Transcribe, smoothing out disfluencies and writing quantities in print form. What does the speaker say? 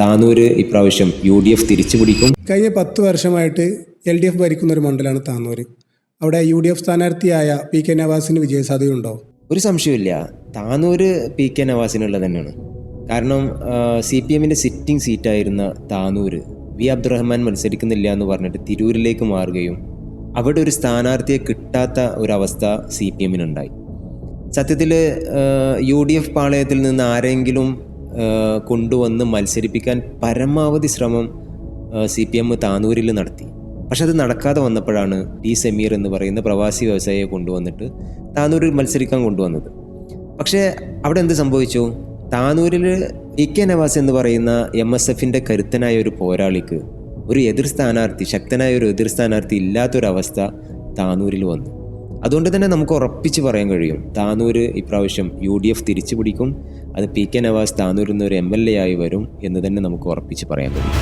താനൂര് ഇപ്രാവശ്യം UDF തിരിച്ചു പിടിക്കും. കഴിഞ്ഞ 10 വർഷമായിട്ട് LDF ഭരിക്കുന്ന ഒരു മണ്ഡലമാണ് താനൂര്. അവിടെ UDF സ്ഥാനാർത്ഥിയായ PK നവാസിന് വിജയസാധ്യതയുണ്ടോ? ഒരു സംശയമില്ല, താനൂര് PK നവാസിനുള്ളത് തന്നെയാണ്. കാരണം CPMൻ്റെ സിറ്റിംഗ് സീറ്റായിരുന്ന താനൂര് വി അബ്ദുറഹ്മാൻ മത്സരിക്കുന്നില്ല എന്ന് പറഞ്ഞിട്ട് തിരൂരിലേക്ക് മാറുകയും അവിടെ ഒരു സ്ഥാനാർത്ഥിയെ കിട്ടാത്ത ഒരവസ്ഥ CPMനുണ്ടായി. സത്യത്തിൽ UDF പാളയത്തിൽ നിന്ന് ആരെങ്കിലും കൊണ്ടുവന്ന് മത്സരിപ്പിക്കാൻ പരമാവധി ശ്രമം CPM താനൂരിൽ നടത്തി. പക്ഷെ അത് നടക്കാതെ വന്നപ്പോഴാണ് T സമീർ എന്ന് പറയുന്ന പ്രവാസി വ്യവസായിയെ കൊണ്ടുവന്നിട്ട് താനൂരിൽ മത്സരിക്കാൻ കൊണ്ടുവന്നത്. പക്ഷേ അവിടെ എന്ത് സംഭവിച്ചു? താനൂരിൽ PK നവാസ് എന്ന് പറയുന്ന MSFൻ്റെ കരുത്തനായ ഒരു പോരാളിക്ക് ഒരു ശക്തനായ ഒരു എതിർ സ്ഥാനാർത്ഥി ഇല്ലാത്തൊരവസ്ഥ താനൂരിൽ വന്നു. അതുകൊണ്ട് തന്നെ നമുക്ക് ഉറപ്പിച്ച് പറയാൻ കഴിയും, താനൂര് ഇപ്രാവശ്യം UDF തിരിച്ചു പിടിക്കും. അത് PK നവാസ് താനൂരിൽ നിന്ന് ഒരു MLA ആയി വരും എന്ന് തന്നെ നമുക്ക് ഉറപ്പിച്ച് പറയാൻ കഴിയും.